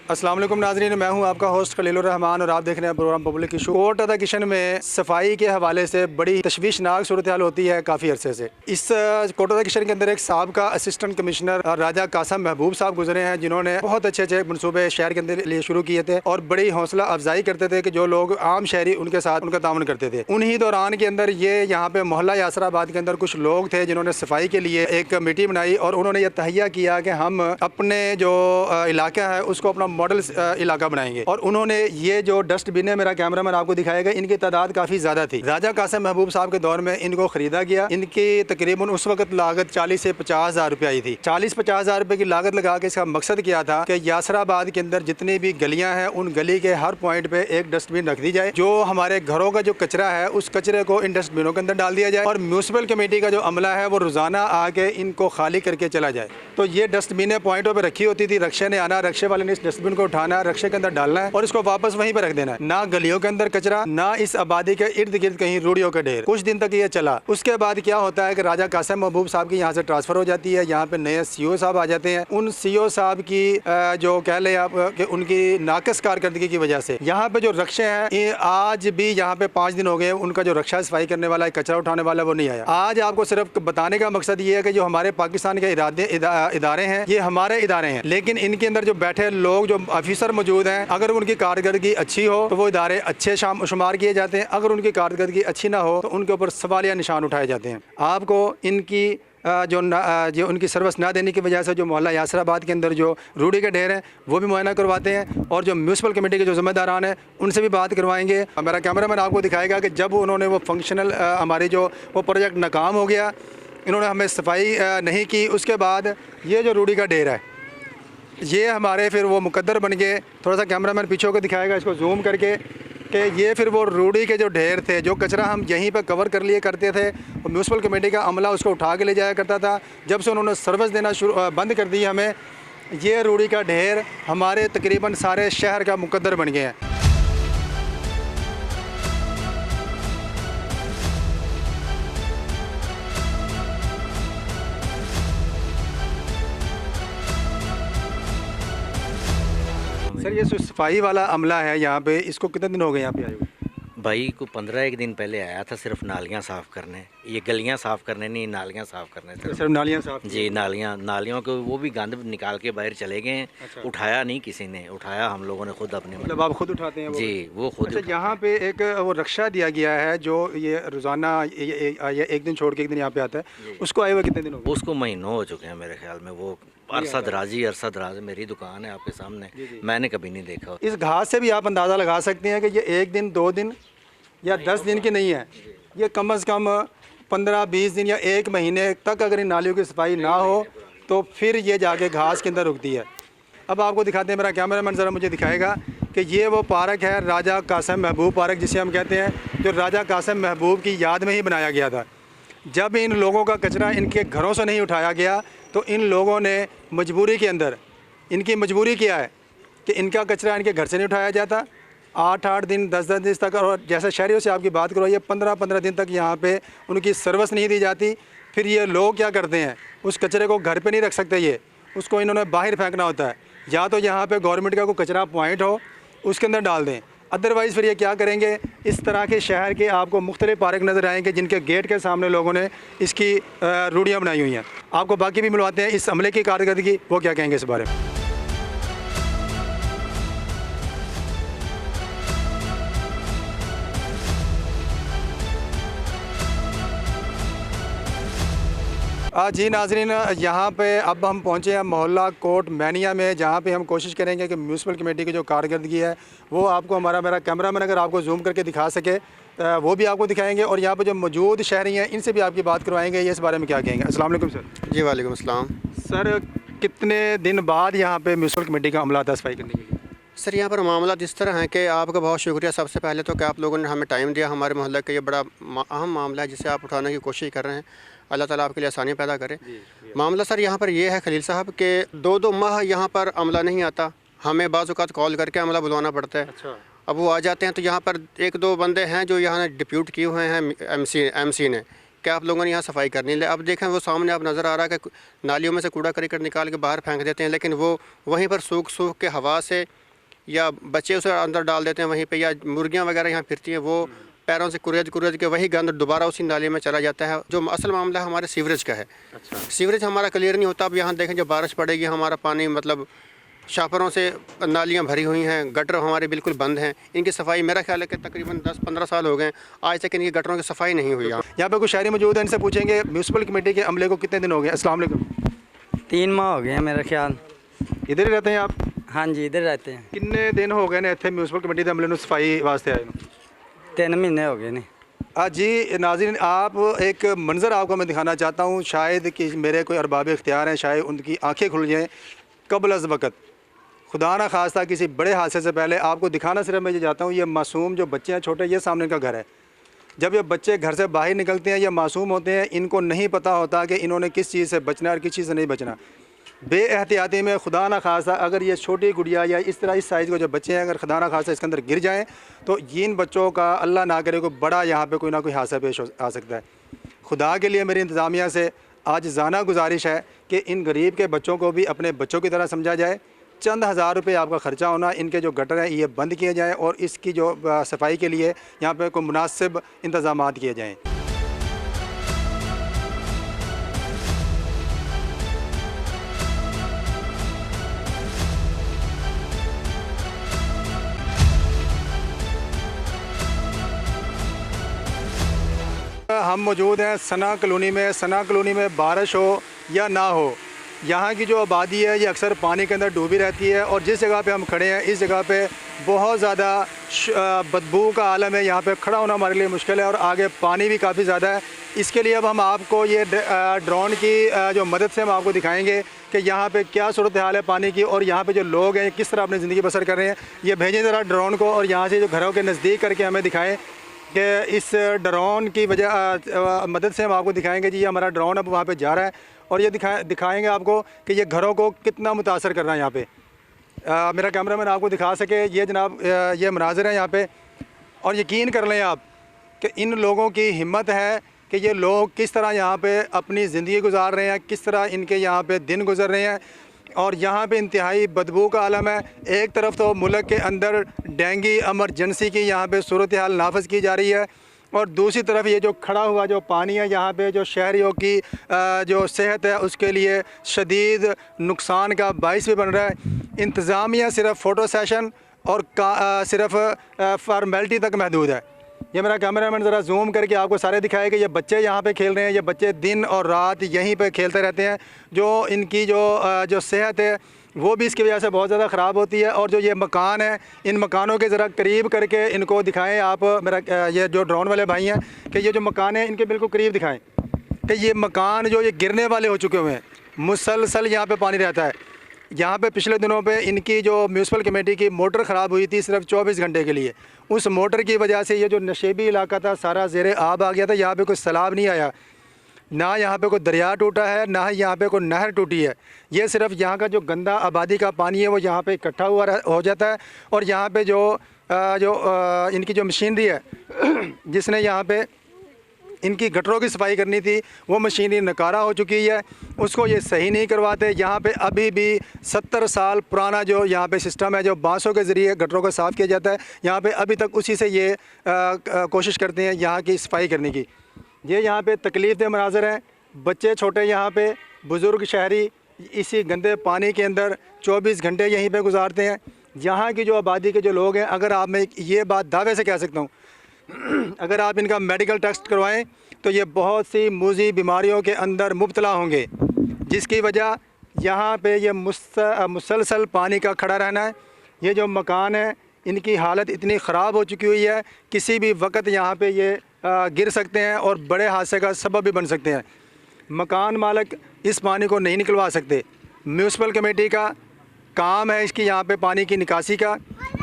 अस्सलाम वालेकुम नाज़रीन, मैं हूं आपका होस्ट खलीलुर रहमान और आप देख रहे हैं प्रोग्राम पब्लिक इशू। कोट अदा किशन में सफाई के हवाले से बड़ी तशवीशनाक सूरत हाल होती है काफ़ी अरसे से। इस कोट अदा किशन के अंदर एक साहब का असिस्टेंट कमिश्नर राजा कासम महबूब साहब गुजरे हैं, जिन्होंने बहुत अच्छे अच्छे मनसूबे शहर के अंदर लिए शुरू किए थे और बड़ी हौसला अफजाई करते थे कि जो लोग आम शहरी उनके साथ उनका ताउन करते थे। उन्हीं दौरान के अंदर ये यहाँ पे मोहल्ला यासराबाद के अंदर कुछ लोग थे जिन्होंने सफाई के लिए एक कमेटी बनाई और उन्होंने ये तहैया किया कि हम अपने जो इलाका है उसको अपना मॉडल इलाका बनाएंगे। और उन्होंने ये जो डस्टबिन है, मेरा कैमरामैन आपको दिखाएगा, इनकी तादाद काफ़ी ज़्यादा थी। राजा कासम महबूब साहब के दौर में इनको ख़रीदा गया। इनकी तकरीबन उस वक्त लागत 40 से 50 हज़ार रुपये आई थी। 40-50 हज़ार रुपये की लागत लगा के इसका मकसद क्या था कि यासराबाद के अंदर जितनी भी गलियाँ हैं उन गली के हर पॉइंट पर एक डस्टबिन रख दी जाए। जो हमारे घरों का जो कचरा है उस कचरे को इन डस्टबिनों के अंदर डाल दिया जाए और म्यूनसिपल कमेटी का जो अमला है वो रोज़ाना आके इनको खाली करके चला जाए। तो ये डस्टबिनें पॉइंटों पर रखी होती थी, रक्शे ने आना, रक्शे वाले ने इस डस्टबिन को उठाना, रक्शे के अंदर डालना है और इसको वापस वहीं पर रख देना है। ना गलियों के अंदर कचरा, ना इस आबादी के इर्द गिर्द कहीं रूढ़ियों के ढेर। कुछ दिन तक ये चला। उसके बाद क्या होता है कि राजा कासम महबूब साहब की यहाँ से ट्रांसफ़र हो जाती है, यहाँ पे नए सीओ साहब आ जाते हैं। उन सीओ साहब की जो कह ले आप कि उनकी नाकस कारकर्दगी की वजह से यहाँ पे जो रक्शे हैं, आज भी यहाँ पे 5 दिन हो गए, उनका जो रक्षा सफाई करने वाला, कचरा उठाने वाला, वो नहीं आया। आज आपको सिर्फ बताने का मकसद ये है कि जो हमारे पाकिस्तान के इदारे हैं ये हमारे इदारे हैं, लेकिन इनके अंदर जो बैठे लोग, जो ऑफिसर मौजूद हैं, अगर उनकी कारकर्दगी अच्छी हो तो वो इदारे अच्छे शुमार किए जाते हैं। अगर उनकी कारकर्दगी अच्छी ना हो तो उनके ऊपर सवालिया निशान उठाए जाते हैं। आपको इनकी जो उनकी सर्विस ना देने की वजह से जो मोहल्ला यासराबाद के अंदर जो रूढ़ी के ढेर हैं वो भी मुआयना करवाते हैं और जो म्यूनसिपल कमेटी के जो ज़िम्मेदारान हैं उनसे भी बात करवाएंगे। मेरा कैमरामैन आपको दिखाएगा कि जब उन्होंने वो फंक्शनल हमारी जो वो प्रोजेक्ट नाकाम हो गया, इन्होंने हमें सफाई नहीं की, उसके बाद ये जो रूढ़ी का ढेर है ये हमारे फिर वो मुकद्दर बन गए। थोड़ा सा कैमरामैन पीछे होकर दिखाएगा इसको जूम करके कि ये फिर वो रूढ़ी के जो ढेर थे, जो कचरा हम यहीं पर कवर कर लिए करते थे, म्यूनसिपल कमेटी का अमला उसको उठा के ले जाया करता था। जब से उन्होंने सर्विस देना बंद कर दी हमें, ये रूढ़ी का ढेर हमारे तकरीबन सारे शहर का मुकद्दर बन गए हैं। सर, ये सफाई वाला अमला है यहाँ पे, इसको कितने दिन हो गए यहाँ पे आए हुए? भाई को 15-1 दिन पहले आया था, सिर्फ नालियाँ साफ़ करने, ये गलियाँ साफ़ करने नहीं, नालियाँ साफ़ करने सिर्फ नालियाँ साफ़? जी, नालियों को वो भी गंद निकाल के बाहर चले गए हैं। अच्छा। उठाया नहीं किसी ने, उठाया हम लोगों ने खुद अपने। मतलब आप खुद उठाते हैं वो? जी, वो खुद। अच्छा, यहाँ पे एक वो रक्षा दिया गया है जो ये रोज़ाना ये एक दिन छोड़ के एक दिन यहाँ पे आता है, उसको आए हुए कितने दिन हो गए? उसको महीनों हो चुके हैं मेरे ख्याल में। वो अरसा दराज मेरी दुकान है आपके सामने, मैंने कभी नहीं देखा। इस घास से भी आप अंदाज़ा लगा सकते हैं कि ये 1 दिन 2 दिन या 10 दिन की नहीं है, ये कम से कम 15-20 दिन या 1 महीने तक अगर इन नालियों की सफाई ना हो तो फिर ये जाके घास के अंदर रुकती है। अब आपको दिखाते हैं, मेरा कैमरामैन ज़रा मुझे दिखाएगा कि ये वो पार्क है राजा कासम महबूब पार्क, जिसे हम कहते हैं, जो राजा कासम महबूब की याद में ही बनाया गया था। जब इन लोगों का कचरा इनके घरों से नहीं उठाया गया तो इन लोगों ने मजबूरी के अंदर, इनकी मजबूरी क्या है कि इनका कचरा इनके घर से नहीं उठाया जाता। 8-8 दिन 10-10 दिन तक, और जैसे शहरियों से आपकी बात करो, ये 15-15 दिन तक यहाँ पे उनकी सर्विस नहीं दी जाती। फिर ये लोग क्या करते हैं, उस कचरे को घर पे नहीं रख सकते, ये उसको इन्होंने बाहर फेंकना होता है। या तो यहाँ पे गवर्नमेंट का कोई कचरा पॉइंट हो उसके अंदर डाल दें, अदरवाइज़ फिर ये क्या करेंगे, इस तरह के शहर के आपको मुख्तलिफ पार्क नज़र आएंगे जिनके गेट के सामने लोगों ने इसकी रूढ़ियाँ बनाई हुई हैं। आपको बाकी भी मिलवाते हैं इस अमले की कारकर्दगी, वो क्या कहेंगे इस बारे में। जी नाज़रीन, यहाँ पे अब हम पहुँचे हैं मोहल्ला कोट मैनिया में, जहाँ पे हम कोशिश करेंगे कि म्यूनसिपल कमेटी की जो कारकर्दगी है वो आपको मेरा कैमरामैन अगर आपको जूम करके दिखा सके वो भी आपको दिखाएंगे और यहाँ पे जो मौजूद शहरी हैं इनसे भी आपकी बात करवाएंगे, ये इस बारे में क्या कहेंगे। अस्सलाम वालेकुम सर। जी वालेकुम अस्सलाम। सर, कितने दिन बाद यहाँ पे म्यूनसिपल कमेटी का अमला आता सफाई करने के लिए? सर, यहाँ पर मामला जिस तरह है कि आपका बहुत शुक्रिया सबसे पहले तो कि आप लोगों ने हमें टाइम दिया। हमारे मोहल्ले का ये बड़ा अहम मामला है जिसे आप उठाने की कोशिश कर रहे हैं। अल्लाह ताला आपके लिए आसानी पैदा करे। मामला सर यहाँ पर ये है खलील साहब कि 2-2 माह यहाँ पर अमला नहीं आता, हमें बाज़ औक़ात कॉल करके अमला बुलवाना पड़ता है। अच्छा। अब वो आ जाते हैं तो यहाँ पर 1-2 बंदे हैं जो यहाँ डिप्यूट किए हुए हैं एमसी ने कि आप लोगों ने यहाँ सफाई करनी है। अब देखें वो सामने आप नज़र आ रहा है कि नालियों में से कूड़ा करकट निकाल के बाहर फेंक देते हैं, लेकिन वो वहीं पर सूख के हवा से या बच्चे उसे अंदर डाल देते हैं वहीं पे, या मुर्गियाँ वगैरह यहाँ फिरती हैं, वो पैरों से कुरेद के वही गंद दोबारा उसी नाली में चला जाता है। जो असल मामला हमारे सीवरेज का है। सीवरेज हमारा क्लियर नहीं होता। अब यहाँ देखें जब बारिश पड़ेगी हमारा पानी मतलब शापरों से नालियाँ भरी हुई हैं, गटर हमारे बिल्कुल बंद हैं। इनकी सफाई मेरा ख्याल है कि तकरीबन 10-15 साल हो गए आज तक इनकी गटरों की सफाई नहीं हुई। यहाँ पे कुछ शहरी मौजूद हैं, इनसे पूछेंगे म्यूनसिपल कमेटी के अमले को कितने दिन हो गए? अस्सलाम वालेकुम। 3 माह हो गए हैं मेरा ख्याल। इधर ही रहते हैं आप? हाँ जी, इधर रहते हैं। कितने दिन हो गए ने इतने म्यूनसिपल कमेटी के अमले में सफाई वास्ते आए? 3 महीने हो गए ने। जी नाज़रीन, आप एक मंज़र आपको मैं दिखाना चाहता हूँ, शायद कि मेरे कोई अरबाब इख्तियार हैं, शायद उनकी आँखें खुल जाएँ कबल अज़ वक़्त। खुदा ना खास्ता किसी बड़े हादसे से पहले आपको दिखाना सिर्फ मैं ये चाहता हूँ, ये मासूम जो बच्चे हैं छोटे, ये सामने का घर है। जब ये बच्चे घर से बाहर निकलते हैं या मासूम होते हैं, इनको नहीं पता होता कि इन्होंने किस चीज़ से बचना है और किस चीज़ से नहीं बचना। बेएहतियाती में खुदा ना खास्ता अगर ये छोटी गुड़िया या इस तरह इस साइज़ के जो बच्चे हैं, अगर खुदा ना खास्ता इसके अंदर गिर जाएँ तो इन बच्चों का अल्लाह ना करे को बड़ा यहाँ पे कोई ना कोई हादसा पेश आ सकता है। खुदा के लिए मेरी इंतज़ामिया से आज जाना गुजारिश है कि इन गरीब के बच्चों को भी अपने बच्चों की तरह समझा जाए। चंद हज़ार रुपये आपका ख़र्चा होना, इनके जो गटर हैं ये बंद किए जाएँ और इसकी जो सफाई के लिए यहाँ पे कोई मुनासिब इंतज़ाम किए जाएँ। हम मौजूद हैं सना कॉलोनी में। सना कॉलोनी में बारिश हो या ना हो, यहाँ की जो आबादी है ये अक्सर पानी के अंदर डूबी रहती है और जिस जगह पे हम खड़े हैं इस जगह पे बहुत ज़्यादा बदबू का आलम है। यहाँ पे खड़ा होना हमारे लिए मुश्किल है और आगे पानी भी काफ़ी ज़्यादा है। इसके लिए अब हम आपको ये ड्रोन की जो मदद से हम आपको दिखाएंगे कि यहाँ पे क्या सूरत हाल है पानी की और यहाँ पे जो लोग हैं किस तरह अपनी ज़िंदगी बसर कर रहे हैं। ये भेजें ज़रा ड्रोन को और यहाँ से जो घरों के नज़दीक करके हमें दिखाएँ कि इस ड्रोन की वजह मदद से हम आपको दिखाएंगे। जी, ये हमारा ड्रोन अब वहाँ पे जा रहा है और ये दिखाएंगे आपको कि ये घरों को कितना मुतासर कर रहा है। यहाँ पे मेरा कैमरामैन आपको दिखा सके, ये जनाब ये मनाज़िर हैं यहाँ पे। और यकीन कर लें आप कि इन लोगों की हिम्मत है कि ये लोग किस तरह यहाँ पे अपनी ज़िंदगी गुजार रहे हैं, किस तरह इनके यहाँ पे दिन गुजर रहे हैं। और यहाँ पे इंतहाई बदबू का आलम है। एक तरफ तो मुल्क के अंदर डेंगू एमरजेंसी की यहाँ पे सूरत हाल नाफज की जा रही है और दूसरी तरफ ये जो खड़ा हुआ जो पानी है यहाँ पे जो शहरियों की जो सेहत है उसके लिए शदीद नुकसान का बाइस भी बन रहा है। इंतज़ामिया सिर्फ फ़ोटो सेशन और सिर्फ फॉर्मेलिटी तक महदूद है। ये मेरा कैमरामैन ज़रा जूम करके आपको सारे दिखाए कि ये बच्चे यहाँ पे खेल रहे हैं। ये बच्चे दिन और रात यहीं पे खेलते रहते हैं। जो इनकी जो सेहत है वो भी इसकी वजह से बहुत ज़्यादा ख़राब होती है। और जो ये मकान है, इन मकानों के ज़रा करीब करके इनको दिखाएं आप, मेरा ये जो ड्रोन वाले भाई हैं, कि ये जो मकान है इनके बिल्कुल करीब दिखाएं कि ये मकान जो ये गिरने वाले हो चुके हुए हैं। मुसलसल यहाँ पे पानी रहता है। यहाँ पे पिछले दिनों पे इनकी जो म्यूनसिपल कमेटी की मोटर ख़राब हुई थी सिर्फ 24 घंटे के लिए। उस मोटर की वजह से ये जो नशेबी इलाका था सारा ज़ेरे आब आ गया था। यहाँ पे कोई सैलाब नहीं आया, ना यहाँ पे कोई दरिया टूटा है, ना यहाँ पे कोई नहर टूटी है। ये सिर्फ यहाँ का जो गंदा आबादी का पानी है वो यहाँ पे इकट्ठा हुआ हो जाता है। और यहाँ पे जो इनकी जो मशीनरी है जिसने यहाँ पे इनकी गटरों की सफाई करनी थी वो मशीनरी नकारा हो चुकी है, उसको ये सही नहीं करवाते। यहाँ पे अभी भी 70 साल पुराना जो यहाँ पे सिस्टम है, जो बांसों के ज़रिए गटरों को साफ़ किया जाता है, यहाँ पे अभी तक उसी से ये कोशिश करते हैं यहाँ की सफाई करने की। ये यहाँ पे तकलीफ़ दे मनाज़र हैं। बच्चे छोटे यहाँ पे, बुज़ुर्ग शहरी इसी गंदे पानी के अंदर 24 घंटे यहीं पे गुजारते हैं। यहाँ की जो आबादी के जो लोग हैं, अगर आप मैं ये बात दावे से कह सकता हूँ, अगर आप इनका मेडिकल टेस्ट करवाएं तो ये बहुत सी मूज़ी बीमारियों के अंदर मुब्तला होंगे, जिसकी वजह यहाँ पे ये मुसलसल पानी का खड़ा रहना है। ये जो मकान है इनकी हालत इतनी ख़राब हो चुकी हुई है, किसी भी वक्त यहाँ पे ये गिर सकते हैं और बड़े हादसे का सबब भी बन सकते हैं। मकान मालिक इस पानी को नहीं निकलवा सकते। म्यूनसिपल कमेटी का काम है इसकी यहाँ पे पानी की निकासी का।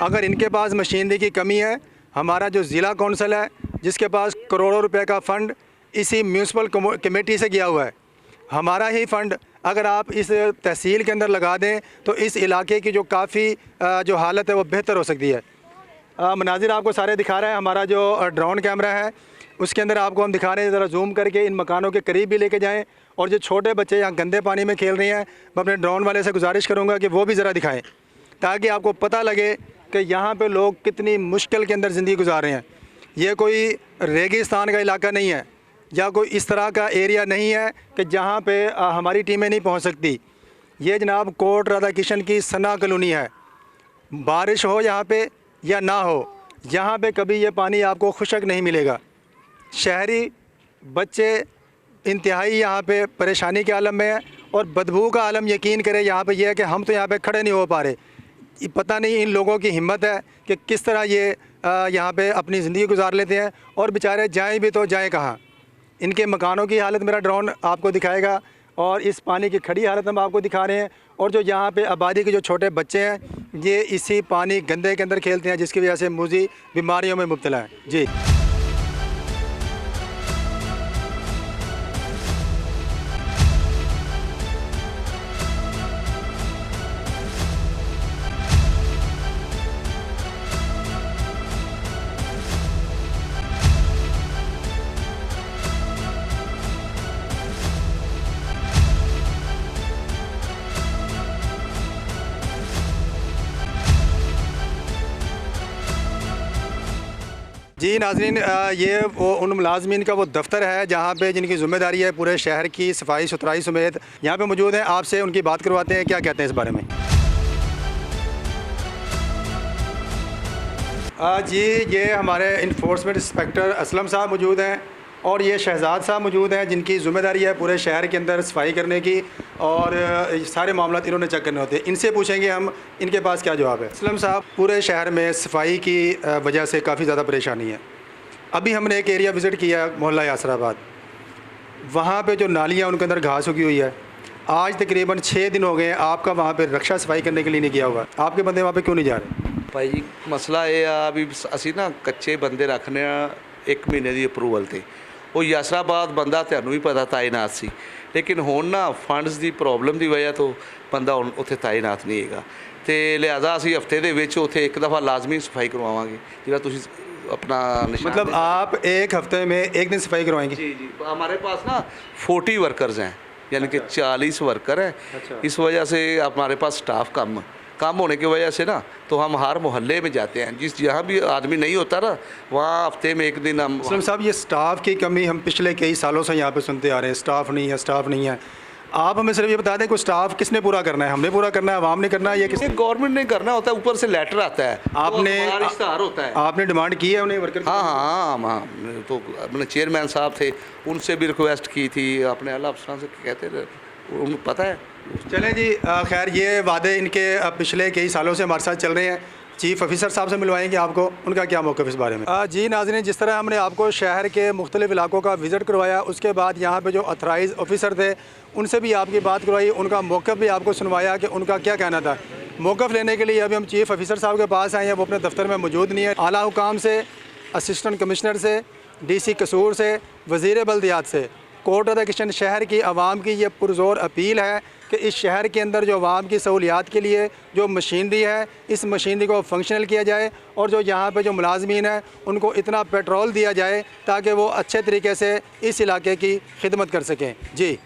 अगर इनके पास मशीनरी की कमी है, हमारा जो ज़िला कौंसिल है जिसके पास करोड़ों रुपए का फ़ंड इसी म्यूनसिपल कमेटी से गया हुआ है, हमारा ही फ़ंड अगर आप इस तहसील के अंदर लगा दें तो इस इलाके की जो काफ़ी जो हालत है वो बेहतर हो सकती है। मनाजिर आपको सारे दिखा रहे हैं। हमारा जो ड्रोन कैमरा है उसके अंदर आपको हम दिखा रहे हैं, ज़रा जूम करके इन मकानों के करीब भी लेके जाएं। और जो छोटे बच्चे यहाँ गंदे पानी में खेल रहे हैं, मैं अपने ड्रोन वाले से गुजारिश करूँगा कि वो भी ज़रा दिखाएं, ताकि आपको पता लगे कि यहाँ पे लोग कितनी मुश्किल के अंदर ज़िंदगी गुजार रहे हैं। ये कोई रेगिस्तान का इलाका नहीं है, या कोई इस तरह का एरिया नहीं है कि जहाँ पे हमारी टीमें नहीं पहुँच सकती। ये जनाब कोट राधा किशन की सना कॉलोनी है। बारिश हो यहाँ पे या ना हो, यहाँ पे कभी ये पानी आपको खुशक नहीं मिलेगा। शहरी बच्चे इंतहाई यहाँ पे परेशानी के आलम में है, और बदबू का आलम यकीन करें यहाँ पे ये है कि हम तो यहाँ पे खड़े नहीं हो पा रहे। पता नहीं इन लोगों की हिम्मत है कि किस तरह ये यहाँ पे अपनी ज़िंदगी गुजार लेते हैं, और बेचारे जाएं भी तो जाएं कहाँ। इनके मकानों की हालत मेरा ड्रोन आपको दिखाएगा, और इस पानी की खड़ी हालत हम आपको दिखा रहे हैं। और जो यहाँ पे आबादी के जो छोटे बच्चे हैं, ये इसी पानी गंदे के अंदर खेलते हैं, जिसकी वजह से मुझे बीमारियों में मुब्तला हैं। जी जी नाज़रीन, ये वो उन मुलाजमीन का वो दफ्तर है जहाँ पे जिनकी ज़िम्मेदारी है पूरे शहर की सफाई सुथराई समेत। यहाँ पे मौजूद हैं, आपसे उनकी बात करवाते हैं, क्या कहते हैं इस बारे में। जी ये हमारे इन्फोर्समेंट इंस्पेक्टर असलम साहब मौजूद हैं, और ये शहजाद साहब मौजूद हैं जिनकी ज़िम्मेदारी है पूरे शहर के अंदर सफाई करने की, और सारे मामला इन्होंने चेक करने होते हैं। इनसे पूछेंगे हम इनके पास क्या जवाब है। असलम साहब, पूरे शहर में सफाई की वजह से काफ़ी ज़्यादा परेशानी है। अभी हमने एक एरिया विज़िट किया, मोहल्ला यासराबाद, वहाँ पे जो नालियाँ उनके अंदर घास उगी हुई है। आज तकरीबन 6 दिन हो गए हैं, आपका वहाँ पर रक्षा सफाई करने के लिए नहीं गया हुआ। आपके बंदे वहाँ पर क्यों नहीं जा रहे? भाई जी मसला ये आ भी ਅਸੀਂ ਨਾ ਕੱਚੇ ਬੰਦੇ ਰੱਖਨੇ ਆ 1 ਮਹੀਨੇ ਦੀ ਅਪਰੂਵਲ ਤੇ। ਉਹ ਯਾਸਰਾਬਾਦ ਬੰਦਾ ਤੁਹਾਨੂੰ ਵੀ ਪਤਾ ਤਾਇਨਾਤ ਸੀ, ਲੇਕਿਨ ਹੁਣ ਨਾ ਫੰਡਸ ਦੀ ਪ੍ਰੋਬਲਮ ਦੀ ਵਜ੍ਹਾ ਤੋਂ ਬੰਦਾ ਹੁਣ ਉੱਥੇ ਤਾਇਨਾਤ ਨਹੀਂ ਹੈਗਾ, ਤੇ ਲਿਹਾਜ਼ਾ ਅਸੀਂ ਹਫਤੇ ਦੇ ਵਿੱਚ ਉੱਥੇ ਇੱਕ ਦਫਾ ਲਾਜ਼ਮੀ ਸਫਾਈ ਕਰਵਾਵਾਂਗੇ। ਜਿਹੜਾ ਤੁਸੀਂ अपना निशान मतलब आप एक हफ्ते में एक दिन सफाई करवाएंगे? जी जी, हमारे पास ना 40 वर्कर्स हैं, यानी कि 40 वर्कर हैं। अच्छा। इस वजह से हमारे पास स्टाफ कम होने की वजह से ना, तो हम हर मोहल्ले में जाते हैं, जिस जहाँ भी आदमी नहीं होता ना, वहाँ हफ्ते में एक दिन हम। असलम साहब, ये स्टाफ की कमी हम पिछले कई सालों से यहाँ पे सुनते आ रहे हैं, स्टाफ नहीं है, स्टाफ नहीं है। आप हमें सिर्फ ये बता दें, कोई स्टाफ किसने पूरा करना है? हमने पूरा करना है, आवाम ने करना है, या किसी गवर्नमेंट ने करना होता है? ऊपर से लेटर आता है, आपने इश्तहार होता है। आपने डिमांड की है उन्हें वर्कर? हाँ हाँ हाँ, तो अपने चेयरमैन साहब थे, उनसे भी रिक्वेस्ट की थी, अपने आला अफसरान से कहते थे, उनको पता है। चलें जी, खैर ये वादे इनके पिछले कई सालों से हमारे साथ चल रहे हैं। चीफ़ ऑफिसर साहब से मिलवाएंगे आपको, उनका क्या मौक़िफ़ इस बारे में। जी नाज़रीन, जिस तरह हमने आपको शहर के मुख्तलिफ़ इलाकों का विज़िट करवाया, उसके बाद यहाँ पे जो ऑथराइज़ ऑफिसर थे उनसे भी आपकी बात करवाई, उनका मौक़िफ़ भी आपको सुनवाया कि उनका क्या कहना था। मौक़िफ़ लेने के लिए अभी हम चीफ़ ऑफिसर साहब के पास आए हैं, वो अपने दफ्तर में मौजूद नहीं है। आला हुकाम से, असिस्टेंट कमिश्नर से, DC कसूर से, वज़ीर बल्दियात से, कोट राधा किशन शहर की आवाम की ये पुरज़ोर अपील है कि इस शहर के अंदर जो आवाम की सहूलियात के लिए जो मशीनरी है, इस मशीनरी को फंक्शनल किया जाए, और जो यहाँ पे जो मुलाजमीन हैं उनको इतना पेट्रोल दिया जाए ताकि वो अच्छे तरीके से इस इलाके की खिदमत कर सकें। जी।